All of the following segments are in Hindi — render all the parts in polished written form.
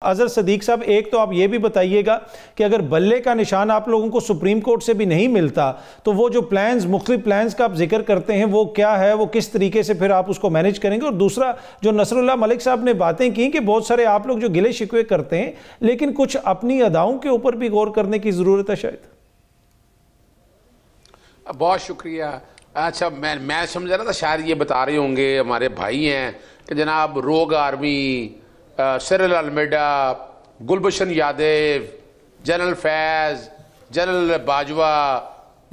अजहर सदीक साहब, एक तो आप ये भी बताइएगा कि अगर बल्ले का निशान आप लोगों को सुप्रीम कोर्ट से भी नहीं मिलता तो वो जो प्लान्स, मुख्तलिफ प्लान्स का आप जिक्र करते हैं, वो क्या है, वो किस तरीके से फिर आप उसको मैनेज करेंगे? और दूसरा, जो नसरुल्लाह मलिक साहब ने बातें की कि बहुत सारे आप लोग जो गिले शिकवे करते हैं लेकिन कुछ अपनी अदाओं के ऊपर भी गौर करने की जरूरत है शायद। बहुत शुक्रिया। अच्छा, मैं समझ रहा था शायद ये बता रहे होंगे हमारे भाई हैं कि जनाब rogue army, Cyril Almeida, Kulbhushan Yadav, general Faiz, general Bajwa,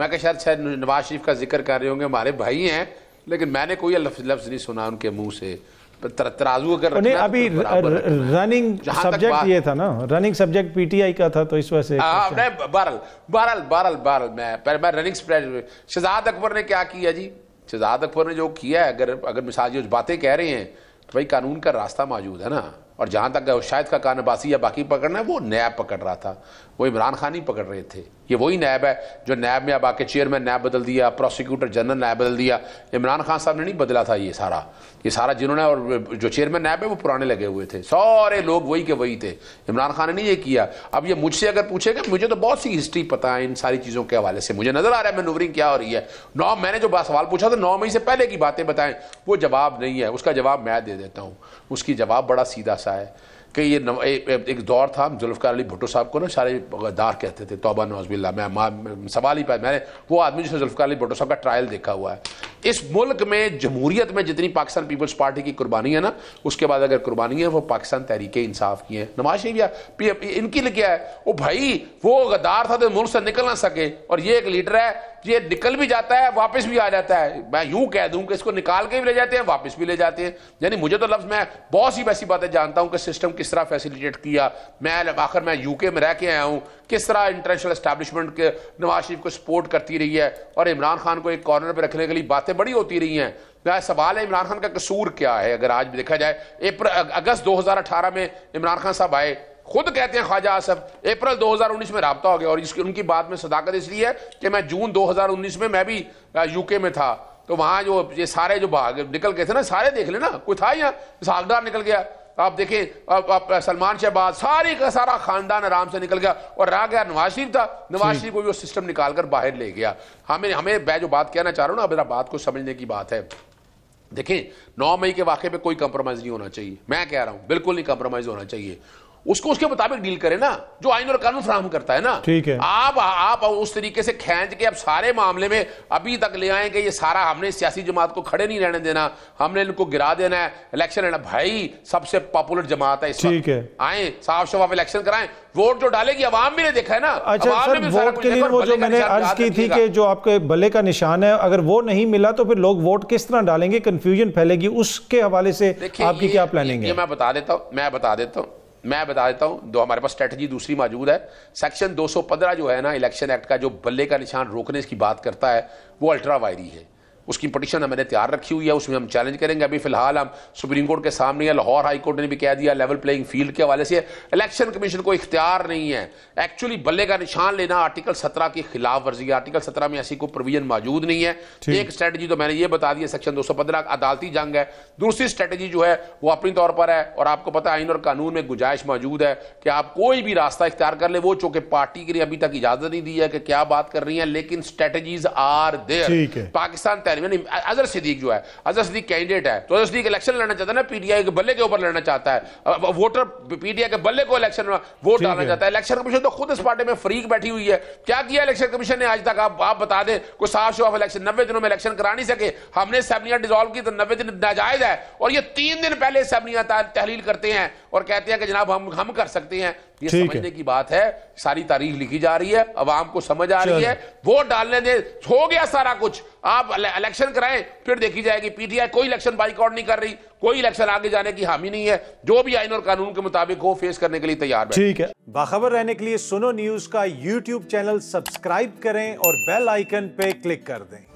मैं क्या शायद नवाज शरीफ का जिक्र कर रहे होंगे, हमारे भाई हैं, लेकिन मैंने कोई लफ्ज़ नहीं सुना उनके मुंह से। तराजू अगर नहीं, अभी रनिंग सब्जेक्ट ये था ना, रनिंग सब्जेक्ट पीटीआई का था, तो इस वजह से बहरहाल मैं रनिंग शहजाद अकबर ने क्या किया जी? शहजाद अकबर ने जो किया है, अगर मिसाल जो बातें कह रहे हैं तो भाई कानून का रास्ता मौजूद है ना। और जहाँ तक शायद का कान अब्बासी या बाकी पकड़ना है, वो नैब पकड़ रहा था, वो इमरान खान ही पकड़ रहे थे। ये वही नैब है जो नैब में अब आके चेयरमैन नैब बदल दिया, प्रोसिक्यूटर जनरल नैब बदल दिया। इमरान खान साहब ने नहीं बदला था ये सारा जिन्होंने, और जो चेयरमैन नैब है वो पुराने लगे हुए थे, सारे लोग वही के वही थे। इमरान खान ने नहीं ये किया। अब ये मुझसे अगर पूछेगा, मुझे तो बहुत सी हिस्ट्री पता है इन सारी चीज़ों के हवाले से, मुझे नजर आ रहा है मैनूवरिंग क्या हो रही है। मैंने जो सवाल पूछा था 9 मई से पहले की बातें बताएं, वो जवाब नहीं है, उसका जवाब मैं दे देता हूँ। उसकी जवाब बड़ा सीधा सा है कि ये एक दौर था, जुल्फ़िकार अली भुट्टो साहब को ना सारे गद्दार कहते थे, तौबा नौज़बिल्लाह। मैं सवाल ही मैंने वो आदमी जिसने जुल्फ़िकार अली भुट्टो साहब का ट्रायल देखा हुआ है। इस मुल्क में जमहूरियत में जितनी पाकिस्तान पीपल्स पार्टी की कुर्बानी है ना, उसके बाद अगर कुर्बानी है वो पाकिस्तान तहरीक इंसाफ की है। नवाज शरीफ इनकी लिए क्या है? वो भाई वो गद्दार था तो मुल्क से निकल ना सके, और ये एक लीडर है, ये निकल भी जाता है वापस भी आ जाता है। मैं यूं कह दूं कि इसको निकाल के भी ले जाते हैं, वापस भी ले जाते हैं। यानी मुझे तो लफ्ज़, मैं बहुत सी वैसी बातें जानता हूं कि सिस्टम किस तरह फैसिलिटेट किया। आखिर मैं यूके में रह के आया हूं, किस तरह इंटरनेशनल एस्टैब्लिशमें के नवाज शरीफ को सपोर्ट करती रही है और इमरान खान को एक कॉर्नर पर रखने के लिए बातें बड़ी होती रही हैं। सवाल है इमरान खान का कसूर क्या है? अगर आज भी देखा जाए, अगस्त 2018 में इमरान खान साहब आए, खुद कहते हैं ख्वाजा आसफ अप्रैल 2019 में राब्ता हो गया। और इसकी उनकी बात में सदाकत इसलिए है कि मैं जून 2019 में मैं भी यूके में था, तो वहां जो ये सारे जो भाग निकल गए थे ना, सारे देख लेना, कोई था यहाँ सागदार निकल गया, आप देखें, आप सलमान शहबाज, सारी का सारा खानदान आराम से निकल गया, और रह गया नवाज शरीफ था। नवाज शरीफ को भी वो सिस्टम निकाल कर बाहर ले गया। हमें मैं जो बात कहना चाह रहा हूँ ना, मेरा बात को समझने की बात है। देखें, 9 मई के वाक़े पे कोई कंप्रोमाइज नहीं होना चाहिए, मैं कह रहा हूं, बिल्कुल नहीं कंप्रोमाइज होना चाहिए। उसको उसके मुताबिक डील करें ना, जो आइन और कानून फराहम करता है ना। ठीक है, आप उस तरीके से खींच के अब सारे मामले में अभी तक ले आए कि ये सारा हमने सियासी जमात को खड़े नहीं रहने देना, हमने इनको गिरा देना है, इलेक्शन लेना। भाई सबसे पॉपुलर जमात है इस वक्त, आए साफ शफाफ इलेक्शन कराएं, वोट जो डालेगी अवाम भी ने देखा है ना। अच्छा सर, वोट के लिए वो जो मैंने अर्ज की थी कि जो आपके बल्ले का निशान है, अगर वो नहीं मिला तो फिर लोग वोट किस तरह डालेंगे, कंफ्यूजन फैलेगी, उसके हवाले से आपकी क्या प्लानिंग है? मैं बता देता हूं, दो हमारे पास स्ट्रेटजी दूसरी मौजूद है। सेक्शन 215 जो है ना इलेक्शन एक्ट का, जो बल्ले का निशान रोकने की बात करता है, वो अल्ट्रा वायरी है। उसकी पटिशन मैंने तैयार रखी हुई है, उसमें हम चैलेंज करेंगे। अभी फिलहाल हम सुप्रीम कोर्ट के सामने है, लाहौर हाई कोर्ट ने भी कह दिया लेवल प्लेइंग फील्ड के हवाले से इलेक्शन कमीशन को इख्तियार नहीं है। एक्चुअली बल्ले का निशान लेना आर्टिकल 17 की खिलाफ वर्जी है, आर्टिकल 17 में ऐसी कोई प्रोविजन मौजूद नहीं है। एक स्ट्रेटजी तो मैंने ये बता दी है, सेक्शन 215 अदालती जंग है। दूसरी स्ट्रेटजी जो है वो अपनी तौर पर है, और आपको पता है आइन और कानून में गुंजाइश मौजूद है कि आप कोई भी रास्ता इख्तियार कर ले। वो चूंकि पार्टी के लिए अभी तक इजाजत नहीं दी है कि क्या बात कर रही है, लेकिन strategies are there. Pakistan Azhar Siddiq जो है, अजहर सिद्दीक कैंडिडेट है, तो अजहर सिद्दीक इलेक्शन लड़ना चाहता है ना, पीटीआई के बल्ले के ऊपर लड़ना चाहता है, वोटर पीटीआई के बल्ले को इलेक्शन में वोट डालना चाहता है। इलेक्शन कमीशन तो खुद इस पार्टी में फ्रीक बैठी हुई है। क्या किया इलेक्शन कमीशन ने आज तक? आप बता दें, कोई साफ शफाफ इलेक्शन 90 दिनों में इलेक्शन करा नहीं सके। हमने असेंबलियां डिसॉल्व की तो 90 दिन नाजायज है, और ये 3 दिन पहले असेंबलियां तहलील करते हैं और कहते हैं कि जनाब हम कर सकते हैं। ये समझने की बात है, सारी तारीख लिखी जा रही है, अवाम को समझ आ रही है, वोट डालने दे, हो गया सारा कुछ। आप इलेक्शन कराएं, फिर देखी जाएगी। पीटीआई कोई इलेक्शन बाइकआउट नहीं कर रही, कोई इलेक्शन आगे जाने की हामी नहीं है, जो भी आइन और कानून के मुताबिक हो फेस करने के लिए तैयार है। ठीक है, बाखबर रहने के लिए सुनो न्यूज का यूट्यूब चैनल सब्सक्राइब करें और बेल आइकन पे क्लिक कर दें।